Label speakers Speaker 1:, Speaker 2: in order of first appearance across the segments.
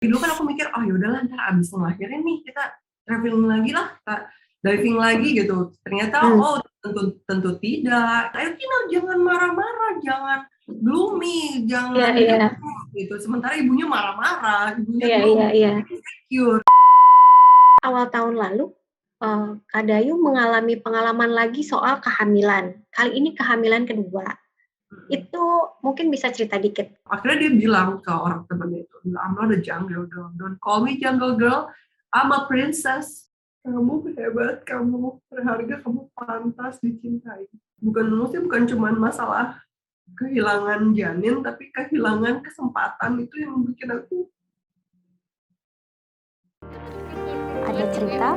Speaker 1: Dulu kan aku mikir, oh yaudahlah ntar abis ngelahirin nih kita traveling lagi lah, kita diving lagi gitu. Ternyata oh tentu tidak. Ayo Kinar jangan marah-marah, jangan gloomy, jangan gitu. Sementara ibunya marah-marah, ibunya insecure.
Speaker 2: Awal tahun lalu, Kak Dayu mengalami pengalaman lagi soal kehamilan. Kali ini kehamilan kedua. Itu mungkin bisa cerita dikit.
Speaker 1: Akhirnya dia bilang ke orang temennya itu, I'm not a jungle girl, don't call me jungle girl, I'm a princess. Kamu hebat, kamu berharga, kamu pantas dicintai. Bukan cuma masalah kehilangan janin, tapi kehilangan kesempatan itu yang bikin aku.
Speaker 2: Ada cerita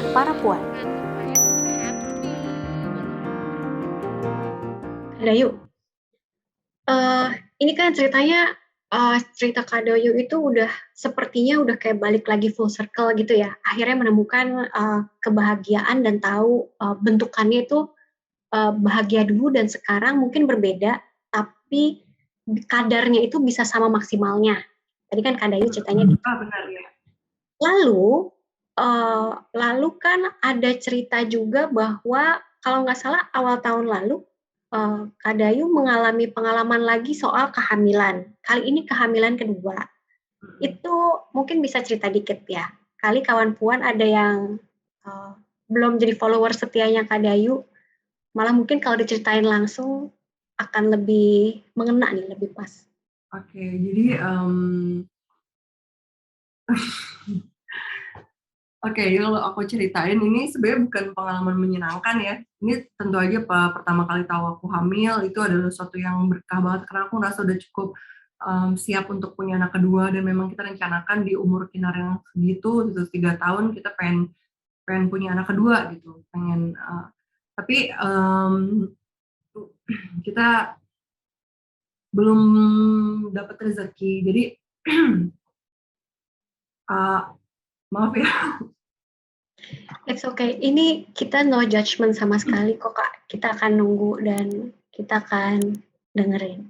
Speaker 2: para puan. Dayu, ini kan ceritanya cerita Kak Dayu itu sepertinya udah kayak balik lagi full circle gitu ya. Akhirnya menemukan kebahagiaan dan tahu bentukannya itu bahagia dulu dan sekarang mungkin berbeda, tapi kadarnya itu bisa sama maksimalnya. Tadi kan Kak Dayu ceritanya gitu.
Speaker 1: Benar ya.
Speaker 2: Lalu kan ada cerita juga bahwa kalau nggak salah awal tahun lalu Kak Dayu mengalami pengalaman lagi soal kehamilan. Kali ini kehamilan kedua. Itu mungkin bisa cerita dikit ya. Kali kawan puan ada yang belum jadi follower setianya Kak Dayu, malah mungkin kalau diceritain langsung akan lebih mengena nih, lebih pas.
Speaker 1: Oke, jadi kalau aku ceritain ini sebenarnya bukan pengalaman menyenangkan ya. Ini tentu aja pertama kali tahu aku hamil itu adalah sesuatu yang berkah banget karena aku merasa udah cukup siap untuk punya anak kedua dan memang kita rencanakan di umur Kinar yang segitu, 3 tahun kita pengen punya anak kedua gitu, tapi kita belum dapat rezeki, jadi maaf ya.
Speaker 2: It's okay. Ini kita no judgment sama sekali kok Kak. Kita akan nunggu dan kita akan dengerin.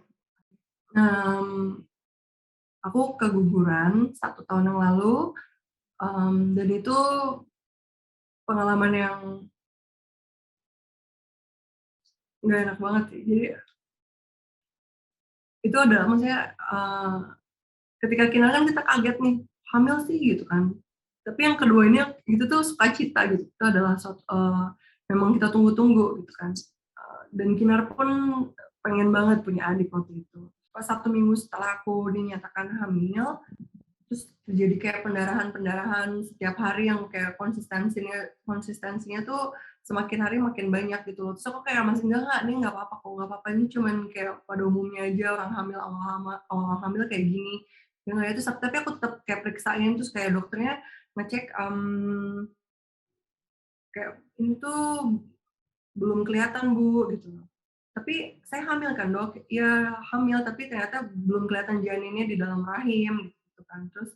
Speaker 1: Aku keguguran 1 tahun yang lalu, dan itu pengalaman yang nggak enak banget sih. Jadi itu adalah maksudnya ketika Kinar kan kita kaget nih, hamil sih gitu kan. Tapi yang kedua ini itu tuh sukacita gitu. Itu adalah memang kita tunggu-tunggu gitu kan. Dan Kinar pun pengen banget punya adik waktu itu. Pas 1 minggu setelah aku dinyatakan hamil, terus terjadi kayak pendarahan setiap hari yang kayak konsistensinya tuh semakin hari makin banyak gitu loh. Terus aku kayak masih enggak nih nggak apa-apa kok, nggak apa-apa, ini cuman kayak pada umumnya aja orang hamil awal hamil kayak gini. Ya nggak itu, tapi aku tetap kayak periksain, terus kayak dokternya ngecek kayak ini tuh belum kelihatan Bu gitu. Tapi saya hamil kan Dok? Ya hamil, tapi ternyata belum kelihatan janinnya di dalam rahim gitu kan. Terus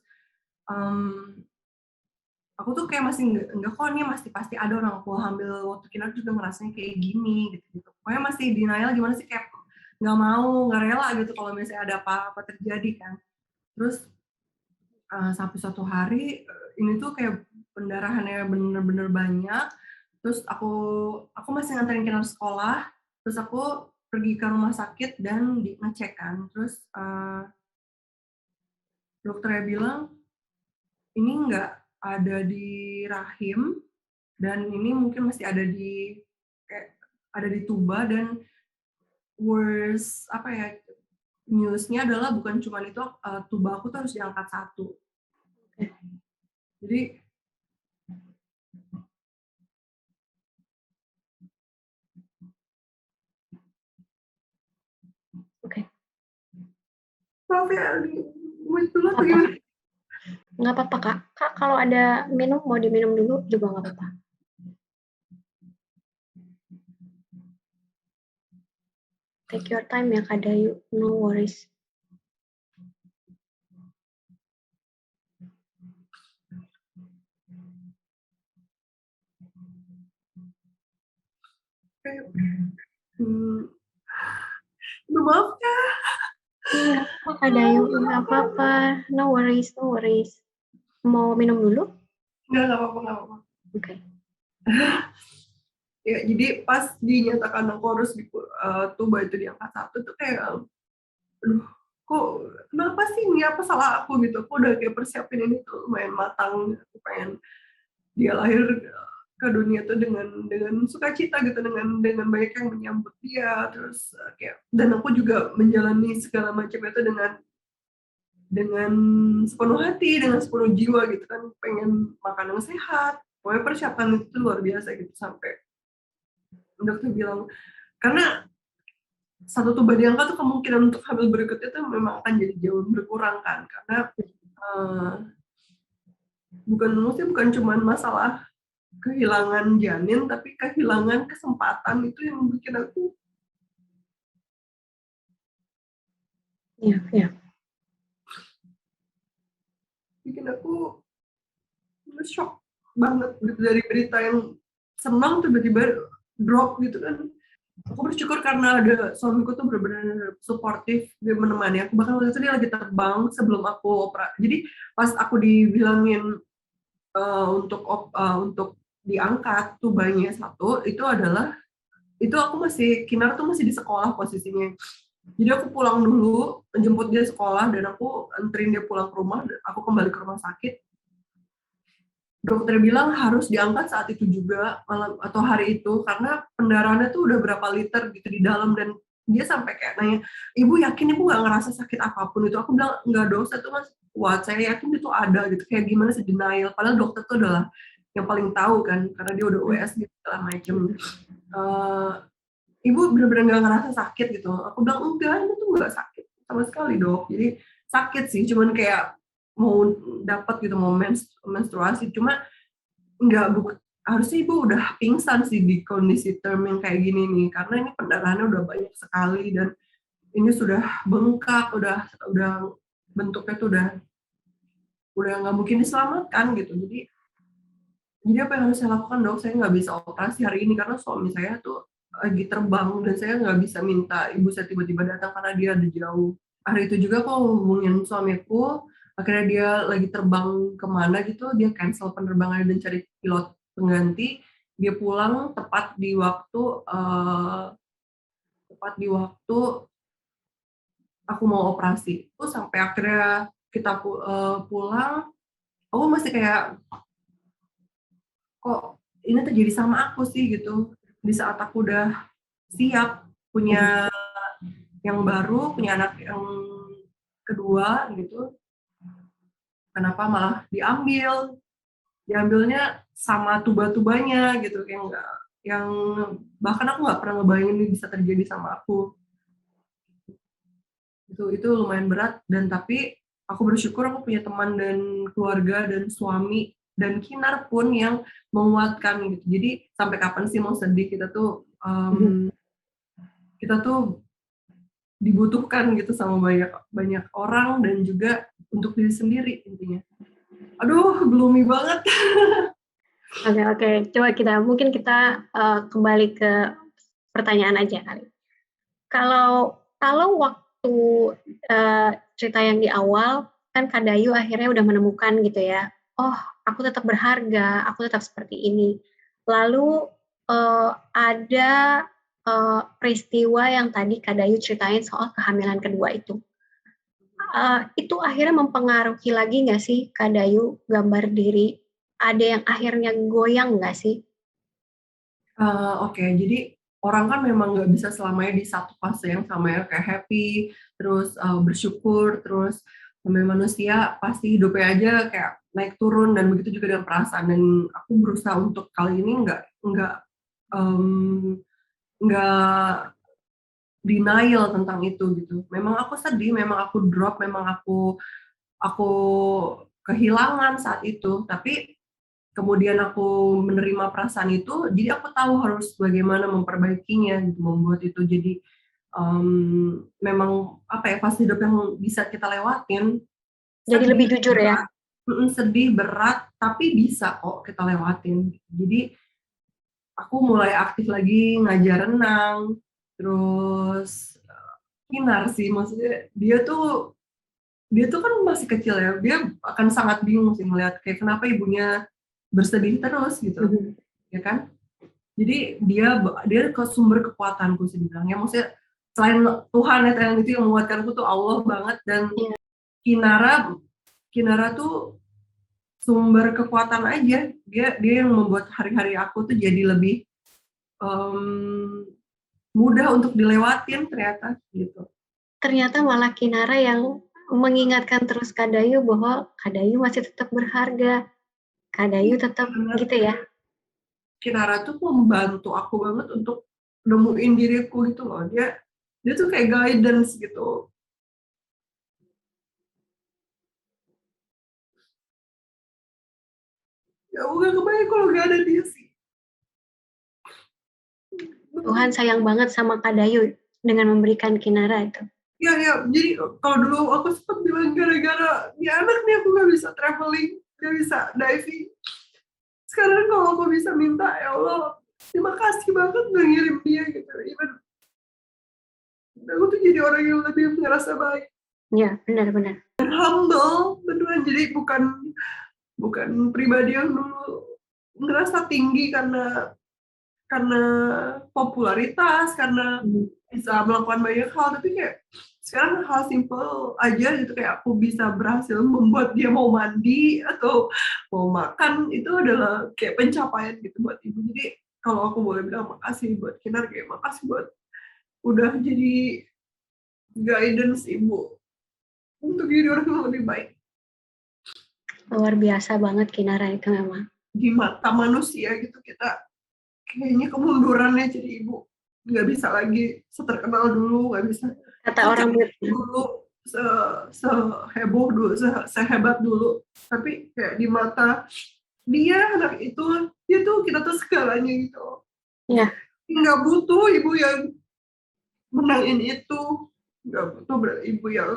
Speaker 1: aku tuh kayak masih enggak kok, ini masih pasti ada orang aku hamil waktu Kinar juga ngerasanya kayak gini gitu. Pokoknya masih denial gimana sih, kayak nggak mau, nggak rela gitu kalau misalnya ada apa-apa terjadi kan. Terus sampai suatu hari ini tuh kayak pendarahannya bener-bener banyak. Terus aku masih nganterin Kinar sekolah, terus aku pergi ke rumah sakit dan ngecek kan. Terus dokternya bilang ini nggak ada di rahim, dan ini mungkin masih ada di tuba, dan worst newsnya adalah bukan cuma itu, tuba aku tuh harus diangkat 1. Jadi maaf ya, dulu atau gimana?
Speaker 2: Nggak apa-apa Kak. Kak kalau ada minum mau diminum dulu juga nggak apa-apa. Take your time ya Kak Dayu, no worries.
Speaker 1: Maaf ya.
Speaker 2: Kak Dayu, nggak apa-apa. No worries, no worries. Mau minum dulu?
Speaker 1: Nggak apa-apa, nggak apa-apa.
Speaker 2: Oke.
Speaker 1: Ya, jadi pas dinyatakan aku harus tuba itu di angka 1 tuh kayak, aduh, kok kenapa sih ini, apa salah aku gitu. Aku udah kayak persiapin ini tuh lumayan matang, aku pengen dia lahir ke dunia tuh dengan sukacita gitu, dengan banyak yang menyambut dia, terus kayak, dan aku juga menjalani segala macam itu dengan sepenuh hati, dengan sepenuh jiwa gitu kan, pengen makan yang sehat, pokoknya persiapan itu luar biasa gitu, sampai dokter bilang, karena satu tuba di angka tuh kemungkinan untuk hamil berikutnya tuh memang akan jadi jauh berkurang kan, karena uh, bukan cuma masalah kehilangan janin, tapi kehilangan kesempatan itu yang bikin aku shock banget gitu, dari berita yang senang tiba-tiba drop gitu kan. Aku bersyukur karena ada suamiku tuh benar-benar suportif, dia menemani aku, bahkan waktu itu dia lagi terbang sebelum aku operasi. Jadi pas aku dibilangin untuk diangkat tubanya 1, itu aku masih, Kinar tuh masih di sekolah posisinya. Jadi aku pulang dulu, jemput dia sekolah, dan aku anterin dia pulang ke rumah, dan aku kembali ke rumah sakit. Dokter bilang harus diangkat saat itu juga, malam atau hari itu, karena pendarahannya tuh udah berapa liter gitu di dalam, dan dia sampai kayak nanya, ibu yakin ibu nggak ngerasa sakit apapun itu? Aku bilang, nggak dong, saya tuh mas kuat, saya yakin itu ada gitu, kayak gimana sih denial, padahal dokter tuh adalah yang paling tahu kan, karena dia udah US gitu segala macem. Ibu bener-bener nggak ngerasa sakit gitu. Aku bilang, enggak, ini tuh nggak sakit sama sekali dok. Jadi sakit sih, cuman kayak mau dapat gitu, mau menstruasi, cuma nggak, harusnya ibu udah pingsan sih di kondisi term yang kayak gini nih, karena ini pendarahannya udah banyak sekali, dan ini sudah bengkak, udah bentuknya tuh udah nggak mungkin diselamatkan gitu. Jadi apa yang harus saya lakukan dok? Saya nggak bisa operasi hari ini karena suami saya tuh lagi terbang, dan saya nggak bisa minta ibu saya tiba-tiba datang karena dia ada jauh. Hari itu juga aku hubungin suamiku, akhirnya dia lagi terbang kemana gitu, dia cancel penerbangan dan cari pilot pengganti. Dia pulang tepat di waktu aku mau operasi. Terus sampai akhirnya kita pulang, aku masih kayak, kok ini terjadi sama aku sih gitu. Di saat aku udah siap punya yang baru, punya anak yang kedua gitu, kenapa malah diambilnya sama tuba-tubanya gitu, yang bahkan aku nggak pernah ngebayangin ini bisa terjadi sama aku. Itu lumayan berat, dan tapi aku bersyukur aku punya teman dan keluarga dan suami dan Kinar pun yang menguatkan gitu. Jadi sampai kapan sih mau sedih, kita tuh dibutuhkan gitu sama banyak banyak orang, dan juga untuk diri sendiri intinya. Aduh, gloomy banget.
Speaker 2: Oke. Coba mungkin kita kembali ke pertanyaan aja kali. Kalau waktu cerita yang di awal, kan Kak Dayu akhirnya udah menemukan gitu ya, oh aku tetap berharga, aku tetap seperti ini. Lalu ada peristiwa yang tadi Kak Dayu ceritain soal kehamilan kedua itu. Itu akhirnya mempengaruhi lagi nggak sih Kak Dayu gambar diri? Ada yang akhirnya goyang nggak sih?
Speaker 1: Oke, jadi orang kan memang nggak bisa selamanya di satu fase yang sama ya, kayak happy, terus bersyukur, terus namanya manusia pasti hidupnya aja kayak naik turun, dan begitu juga dengan perasaan. Dan aku berusaha untuk kali ini um, nggak denial tentang itu gitu. Memang aku sedih, memang aku drop, memang aku kehilangan saat itu, tapi kemudian aku menerima perasaan itu, jadi aku tahu harus bagaimana memperbaikinya gitu, membuat itu jadi memang apa ya, fase hidup yang bisa kita lewatin.
Speaker 2: Jadi
Speaker 1: Sedih,
Speaker 2: lebih jujur ya?
Speaker 1: berat, sedih, berat, tapi bisa kok kita lewatin. Jadi aku mulai aktif lagi ngajar renang, terus Kinar sih, maksudnya dia tuh dia tuh kan masih kecil ya, dia akan sangat bingung sih ngeliat kayak kenapa ibunya bersedih terus gitu, ya kan? Jadi dia ke sumber kekuatanku sih dibilangnya, maksudnya selain Tuhan ya yang itu yang menguatkanku tuh Allah banget, dan
Speaker 2: Iya.
Speaker 1: Kinara Kinara tuh sumber kekuatan aja. Dia yang membuat hari-hari aku tuh jadi lebih mudah untuk dilewatin ternyata gitu.
Speaker 2: Ternyata malah Kinara yang mengingatkan terus Kak Dayu bahwa Kak Dayu masih tetap berharga. Kak Dayu tetap
Speaker 1: Bener.
Speaker 2: gitu ya.
Speaker 1: Kinara tuh membantu aku banget untuk nemuin diriku gitu loh. Dia tuh kayak guidance gitu. Ya aku gak kebayang kalau gak ada dia sih.
Speaker 2: Tuhan sayang banget sama Kak Dayu dengan memberikan Kinara itu.
Speaker 1: Ya, jadi kalau dulu aku sempat bilang gara-gara dia anak nih aku gak bisa traveling, gak bisa diving. Sekarang kalau aku bisa minta, ya Allah, terima kasih banget udah ngirim dia gitu. Even aku tuh jadi orang yang lebih ngerasa baik.
Speaker 2: Ya, benar-benar.
Speaker 1: Dan humble, beneran. Jadi bukan pribadi yang dulu ngerasa tinggi karena popularitas, karena bisa melakukan banyak hal, tapi kayak sekarang hal simple aja gitu, kayak aku bisa berhasil membuat dia mau mandi atau mau makan, itu adalah kayak pencapaian gitu buat ibu. Jadi kalau aku boleh bilang makasih buat Kinar, kayak makasih buat udah jadi guidance ibu untuk jadi orang yang lebih baik.
Speaker 2: Luar biasa banget Kinara itu memang.
Speaker 1: Di mata manusia gitu, kita kayaknya kemundurannya jadi ibu. Nggak bisa lagi seterkenal dulu, nggak bisa
Speaker 2: Kata orang
Speaker 1: secantik dulu, seheboh dulu, sehebat dulu. Tapi kayak di mata dia, anak itu, dia tuh kita tuh segalanya gitu.
Speaker 2: ya,
Speaker 1: Nggak butuh ibu yang menangin itu, nggak butuh ibu yang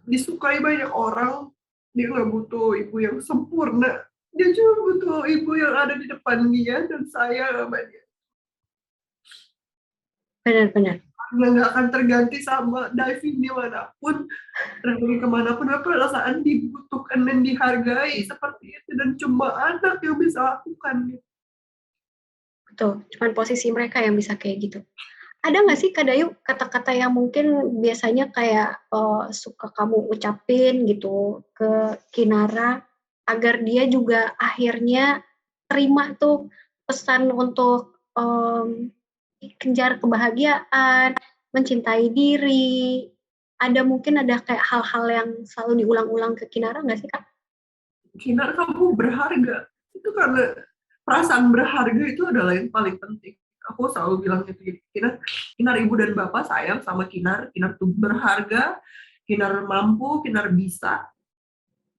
Speaker 1: disukai banyak orang. Dia nggak butuh ibu yang sempurna, dia cuma butuh ibu yang ada di depan dia dan sayang sama dia.
Speaker 2: benar-benar.
Speaker 1: Karena nggak akan terganti sama diving dimanapun, traveling kemanapun, perasaan dibutuhkan dan dihargai seperti itu, dan cuma anak yang bisa lakukan.
Speaker 2: Betul, cuman posisi mereka yang bisa kayak gitu. Ada nggak sih Kak Dayu kata-kata yang mungkin biasanya kayak suka kamu ucapin gitu ke Kinara agar dia juga akhirnya terima tuh pesan untuk kejar kebahagiaan, mencintai diri. Mungkin ada kayak hal-hal yang selalu diulang-ulang ke Kinara nggak sih Kak?
Speaker 1: Kinar, kamu berharga. Itu karena perasaan berharga itu adalah yang paling penting. Aku selalu bilang gitu, Kinar ibu dan bapak sayang sama Kinar. Kinar tuh berharga, Kinar mampu, Kinar bisa.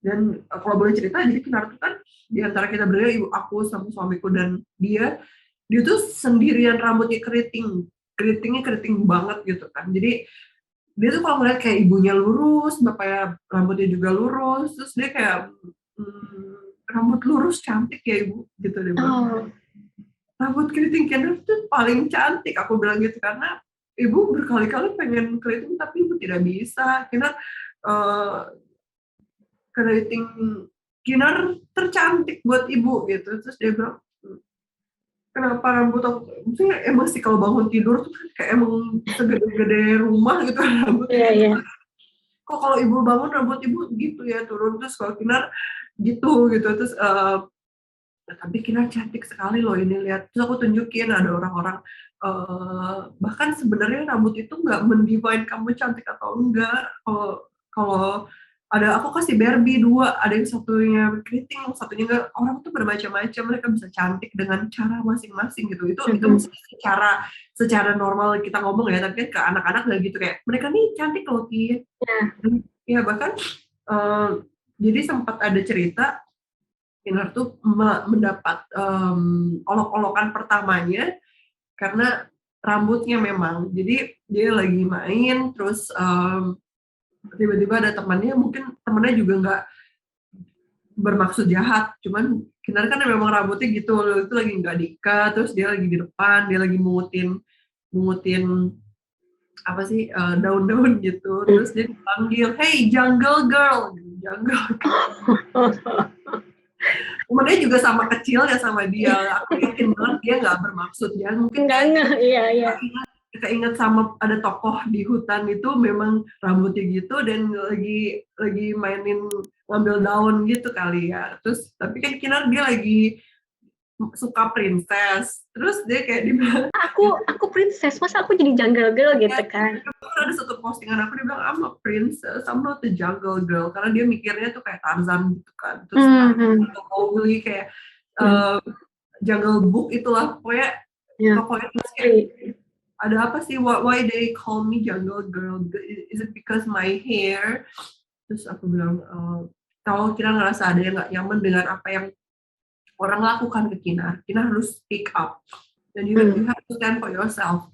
Speaker 1: Dan kalau boleh cerita, jadi Kinar tuh kan di antara kita berdua, ibu aku sama suamiku dan dia tuh sendirian, rambutnya keritingnya keriting banget gitu kan. Jadi dia tuh kalau ngeliat kayak ibunya lurus, bapaknya rambutnya juga lurus, terus dia kayak rambut lurus cantik ya ibu gitu deh bang.
Speaker 2: Oh,
Speaker 1: Rambut keriting Kendall tuh paling cantik, aku bilang gitu, karena ibu berkali-kali pengen keriting tapi ibu tidak bisa. Karena keriting Kinar tercantik buat ibu gitu. Terus dia bilang, kenapa rambut aku, maksudnya emang sih kalau bangun tidur tuh kan kayak emang segede-gede rumah gitu rambutnya.
Speaker 2: iya.
Speaker 1: Kok kalau ibu bangun rambut ibu gitu ya turun, terus kalau Kinar gitu. Terus tapi Kinar cantik sekali loh ini, lihat. Terus aku tunjukin ada orang-orang, bahkan sebenarnya rambut itu nggak mendefine kamu cantik atau enggak. Kalau ada, aku kasih Barbie dua, ada yang satunya keriting, yang satunya enggak. Orang tuh bermacam-macam, mereka bisa cantik dengan cara masing-masing gitu. Itu secara normal kita ngomong ya, tapi kan ke anak-anak nggak gitu, kayak mereka nih cantik loh Ki. Ya bahkan jadi sempat ada cerita Kinar tuh mendapat olok-olokan pertamanya karena rambutnya memang. Jadi dia lagi main, terus tiba-tiba ada temannya, mungkin temannya juga nggak bermaksud jahat, cuman Kinar kan memang rambutnya gitu, itu lagi nggak diikat, terus dia lagi di depan, dia lagi mungutin apa sih, daun-daun gitu, terus dia dipanggil, "Hey jungle girl," gitu, jungle girl. Umurnya juga sama kecil ya sama dia, aku yakin banget dia nggak bermaksud ya, mungkin
Speaker 2: Enggak,
Speaker 1: kayak
Speaker 2: iya, iya.
Speaker 1: keinget sama ada tokoh di hutan itu memang rambutnya gitu dan lagi mainin ngambil daun gitu kali ya. Terus tapi kan Kinar dia lagi suka princess. Terus dia kayak dibilang
Speaker 2: Aku princess, masa aku jadi jungle girl gitu kan.
Speaker 1: ada satu postingan aku dia bilang I'm a princess, I'm not a jungle girl karena dia mikirnya tuh kayak Tarzan gitu kan. Terus Mowgli kayak uh, Jungle Book itulah pokoknya tokohnya terus kayak ada apa sih why they call me jungle girl, is it because my hair? Terus aku bilang kalau Kinar ngerasa ada yang nggak nyaman dengan apa yang orang lakukan ke Kinar harus speak up dan you have to stand for yourself.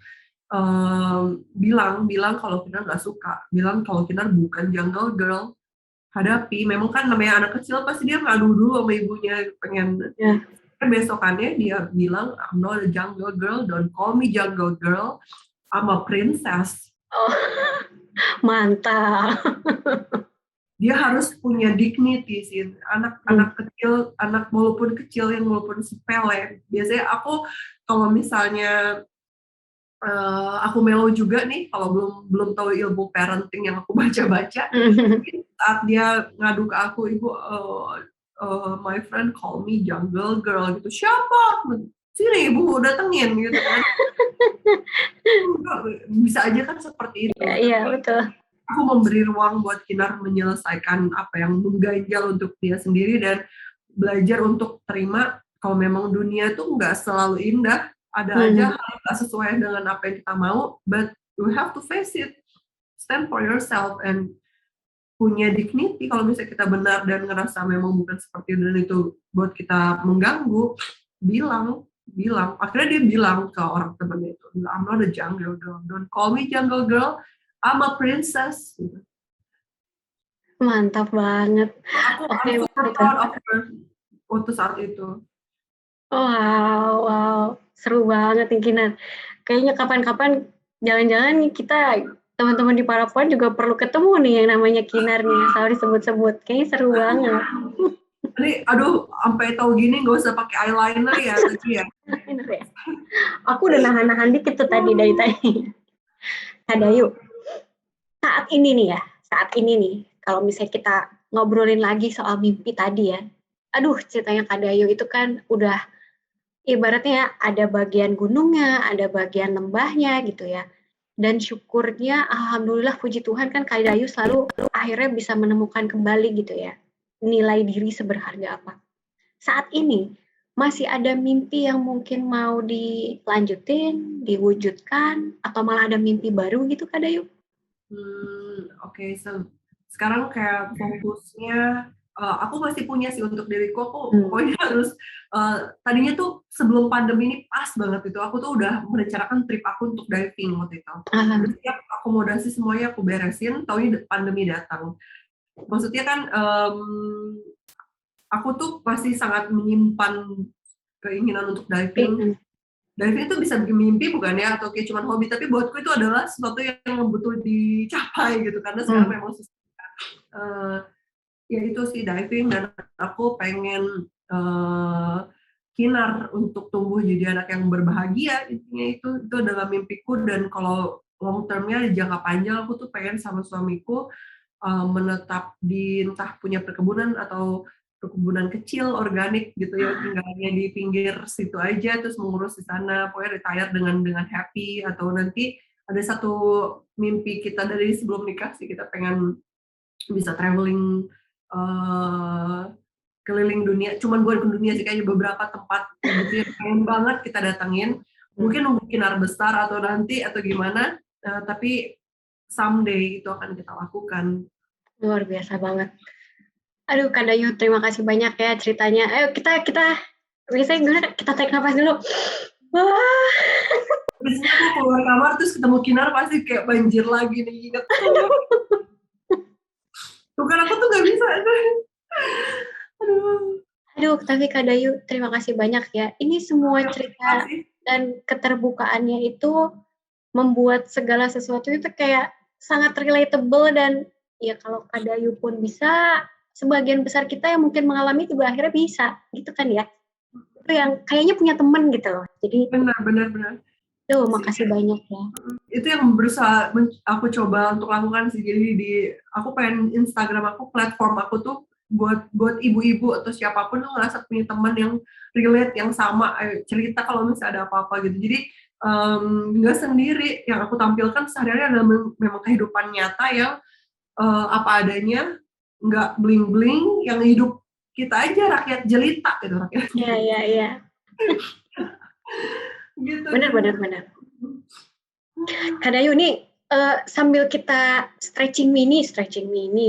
Speaker 1: Bilang kalau Kinar nggak suka, bilang kalau Kinar bukan jungle girl, hadapi. Memang kan namanya anak kecil pasti dia ngadu dulu sama ibunya pengen. Besokannya dia bilang I'm not a jungle girl, don't call me jungle girl, I'm a princess.
Speaker 2: Oh, mantap.
Speaker 1: Dia harus punya dignity sih. Anak kecil, anak walaupun kecil yang walaupun sepele. Biasanya aku kalau misalnya aku melo juga nih, kalau belum tahu ilmu parenting yang aku baca-baca, saat dia ngadu ke aku, ibu, my friend call me jungle girl gitu. Siapa? Sini ibu datengin gitu kan. Bisa aja kan seperti itu.
Speaker 2: Iya, betul.
Speaker 1: Aku memberi ruang buat Kinar menyelesaikan apa yang mengganjal untuk dia sendiri dan belajar untuk terima kalau memang dunia itu nggak selalu indah, ada aja hal nggak sesuai dengan apa yang kita mau, but you have to face it, stand for yourself and punya dignity. Kalau misalnya kita benar dan ngerasa memang bukan seperti itu dan itu buat kita mengganggu, bilang. Akhirnya dia bilang ke orang temannya itu, I'm not a jungle girl, don't call me jungle girl, I'm a princess.
Speaker 2: Mantap banget.
Speaker 1: I'm super proud of her waktu saat itu.
Speaker 2: Wow, seru banget nih Kinar. Kayaknya kapan-kapan jalan-jalan kita teman-teman di Parapuan juga perlu ketemu nih yang namanya Kinar nih, yang selalu disebut-sebut. Kayaknya seru banget.
Speaker 1: Tadi, aduh, sampai tahu gini nggak usah pakai eyeliner ya tadi ya.
Speaker 2: Aku udah nahan-nahan dikit tuh tadi dari tadi. Kadayu, saat ini nih, kalau misalnya kita ngobrolin lagi soal mimpi tadi ya, aduh ceritanya Kadayu itu kan udah ibaratnya ada bagian gunungnya, ada bagian lembahnya gitu ya. Dan syukurnya, alhamdulillah puji Tuhan kan Kadayu selalu akhirnya bisa menemukan kembali gitu ya, nilai diri seberharga apa. Saat ini, masih ada mimpi yang mungkin mau dilanjutin, diwujudkan, atau malah ada mimpi baru gitu Kadayu?
Speaker 1: Oke, sekarang kayak fokusnya, aku masih punya sih untuk diriku, aku pokoknya harus, tadinya tuh sebelum pandemi ini pas banget itu, aku tuh udah merencanakan trip aku untuk diving waktu itu. Udah siap akomodasi semuanya aku beresin, taunya pandemi datang. Maksudnya kan, aku tuh pasti sangat menyimpan keinginan untuk diving. Diving itu bisa bikin mimpi bukan ya, atau kayak cuma hobi, tapi buatku itu adalah sesuatu yang butuh dicapai gitu, karena sekarang memang susah. Ya itu sih diving, dan aku pengen Kinar untuk tumbuh jadi anak yang berbahagia, intinya itu adalah mimpiku. Dan kalau long termnya di jangka panjang, aku tuh pengen sama suamiku menetap di entah punya perkebunan atau perkebunan kecil organik gitu ya, tinggalnya di pinggir situ aja terus mengurus di sana, pokoknya retire dengan happy. Atau nanti ada satu mimpi kita dari sebelum nikah sih, kita pengen bisa traveling keliling dunia, cuman bukan ke dunia sih, kayaknya beberapa tempat gitu yang pengen banget kita datangin. Mungkin nunggu Kinar besar atau nanti atau gimana, tapi someday itu akan kita lakukan.
Speaker 2: Luar biasa banget. Aduh, Kak Dayu, terima kasih banyak ya ceritanya. Ayo kita biasanya dulu kita tarik nafas dulu. Wah.
Speaker 1: Biasanya aku keluar kamar terus ketemu Kinar pasti kayak banjir lagi nih, inget. Tuh kan aku tuh gak bisa.
Speaker 2: Aduh, tapi Kak Dayu, terima kasih banyak ya. Ini semua cerita dan keterbukaannya itu membuat segala sesuatu itu kayak sangat relatable dan ya kalau Kadayu pun bisa, sebagian besar kita yang mungkin mengalami juga akhirnya bisa, gitu kan ya. Itu yang kayaknya punya teman gitu loh. Jadi
Speaker 1: Benar.
Speaker 2: makasih banyak ya.
Speaker 1: Itu yang berusaha aku coba untuk lakukan sih. Jadi aku pengen Instagram aku, platform aku tuh buat ibu-ibu atau siapapun tuh ngerasa punya teman yang relate, yang sama, cerita kalau misalnya ada apa-apa gitu. Jadi nggak sendiri, yang aku tampilkan sehari-hari adalah memang kehidupan nyata yang apa adanya, nggak bling-bling, yang hidup kita aja, rakyat jelita gitu, rakyat jelita.
Speaker 2: Iya.
Speaker 1: Gitu.
Speaker 2: Benar. Kadayu nih sambil kita stretching mini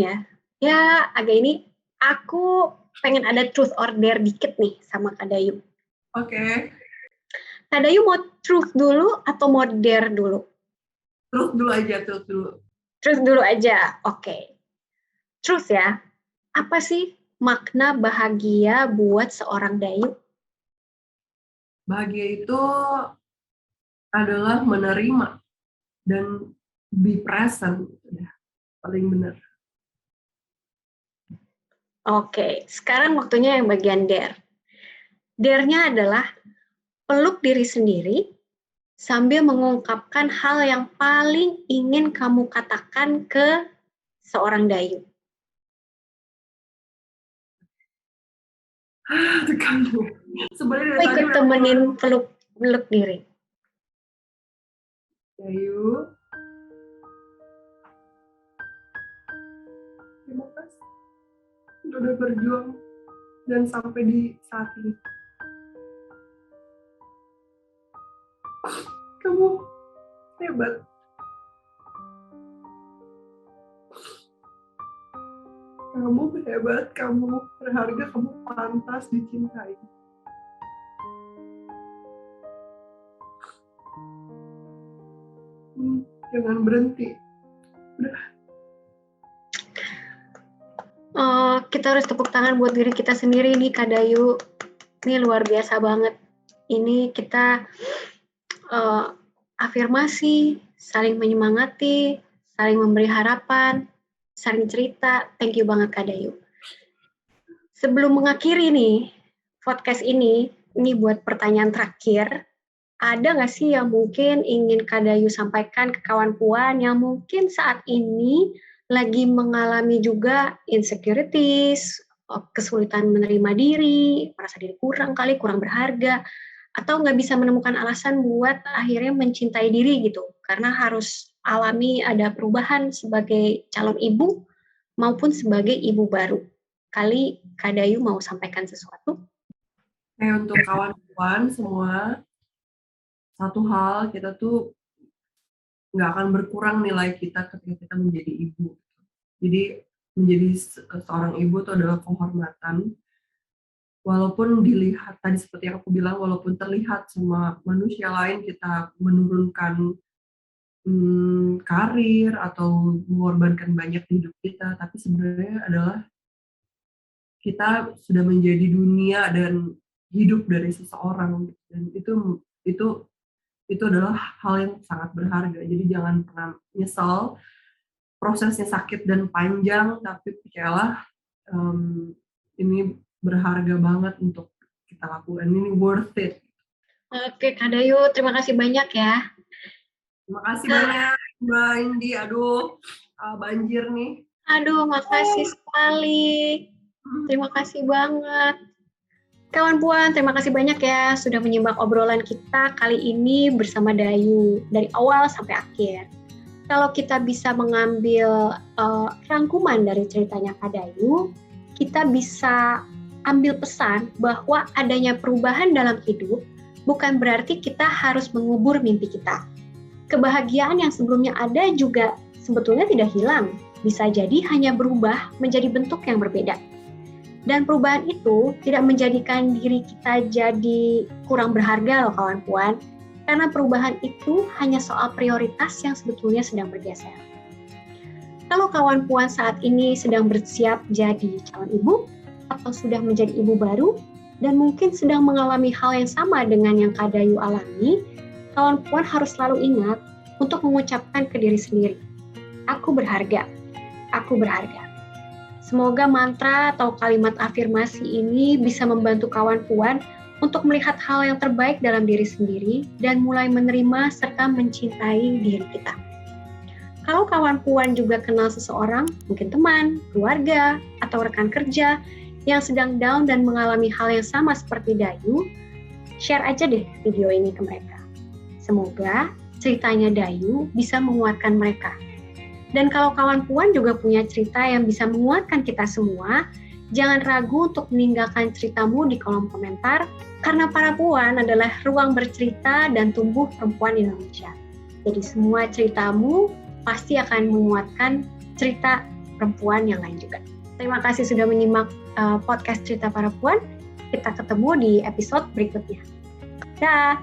Speaker 2: ya. Ya agak ini aku pengen ada truth or dare dikit nih sama Kadayu.
Speaker 1: Oke.
Speaker 2: Kadayu mau truth dulu atau mau dare dulu?
Speaker 1: Truth dulu aja, truth dulu.
Speaker 2: Truth dulu aja, oke. Truth ya, apa sih makna bahagia buat seorang Dayu?
Speaker 1: Bahagia itu adalah menerima dan be present, ya, paling benar.
Speaker 2: Oke, sekarang waktunya yang bagian dare. Dare-nya adalah peluk diri sendiri sambil mengungkapkan hal yang paling ingin kamu katakan ke seorang Dayu.
Speaker 1: Kamu sebenarnya
Speaker 2: Ikut temenin peluk diri.
Speaker 1: Dayu, terima kasih udah berjuang dan sampai di saat ini. Kamu hebat. Kamu hebat, kamu berharga, kamu pantas dicintai. Jangan berhenti. Udah.
Speaker 2: Kita harus tepuk tangan buat diri kita sendiri nih, Kadayu. Ini luar biasa banget. Ini kita afirmasi, saling menyemangati, saling memberi harapan, saling cerita. Thank you banget, Kadayu. Sebelum mengakhiri nih podcast ini buat pertanyaan terakhir. Ada nggak sih yang mungkin ingin Kadayu sampaikan ke kawan Puan yang mungkin saat ini lagi mengalami juga insecurities, kesulitan menerima diri, merasa diri kurang berharga, atau nggak bisa menemukan alasan buat akhirnya mencintai diri gitu, karena harus alami ada perubahan sebagai calon ibu maupun sebagai ibu baru. Kali Kadayu mau sampaikan sesuatu?
Speaker 1: Untuk kawan-kawan semua, satu hal, kita tuh nggak akan berkurang nilai kita ketika kita menjadi ibu. Jadi menjadi seorang ibu itu adalah penghormatan. Walaupun dilihat tadi seperti yang aku bilang, walaupun terlihat sama manusia lain kita menurunkan karir atau mengorbankan banyak di hidup kita, tapi sebenarnya adalah kita sudah menjadi dunia dan hidup dari seseorang, dan itu adalah hal yang sangat berharga. Jadi jangan pernah nyesal, prosesnya sakit dan panjang, tapi percayalah ini berharga banget untuk kita lakukan, ini worth it.
Speaker 2: Oke, Kadayu, terima kasih banyak ya.
Speaker 1: Terima kasih banyak Mbak Indi, aduh banjir nih.
Speaker 2: Aduh, makasih sekali. Terima kasih banget. Kawan Puan, terima kasih banyak ya sudah menyimak obrolan kita kali ini bersama Dayu dari awal sampai akhir. Kalau kita bisa mengambil rangkuman dari ceritanya Kak Dayu, kita bisa ambil pesan bahwa adanya perubahan dalam hidup bukan berarti kita harus mengubur mimpi kita. Kebahagiaan yang sebelumnya ada juga sebetulnya tidak hilang, bisa jadi hanya berubah menjadi bentuk yang berbeda. Dan perubahan itu tidak menjadikan diri kita jadi kurang berharga loh kawan puan, karena perubahan itu hanya soal prioritas yang sebetulnya sedang bergeser. Kalau kawan puan saat ini sedang bersiap jadi calon ibu, atau sudah menjadi ibu baru, dan mungkin sedang mengalami hal yang sama dengan yang Kak Dayu alami, kawan puan harus selalu ingat untuk mengucapkan ke diri sendiri, aku berharga, aku berharga. Semoga mantra atau kalimat afirmasi ini bisa membantu kawan puan untuk melihat hal yang terbaik dalam diri sendiri dan mulai menerima serta mencintai diri kita. Kalau kawan puan juga kenal seseorang, mungkin teman, keluarga, atau rekan kerja yang sedang down dan mengalami hal yang sama seperti Dayu, share aja deh video ini ke mereka. Semoga ceritanya Dayu bisa menguatkan mereka. Dan kalau kawan puan juga punya cerita yang bisa menguatkan kita semua, jangan ragu untuk meninggalkan ceritamu di kolom komentar, karena para puan adalah ruang bercerita dan tumbuh perempuan Indonesia. Jadi semua ceritamu pasti akan menguatkan cerita perempuan yang lain juga. Terima kasih sudah menyimak podcast Cerita Para Puan. Kita ketemu di episode berikutnya. Dah!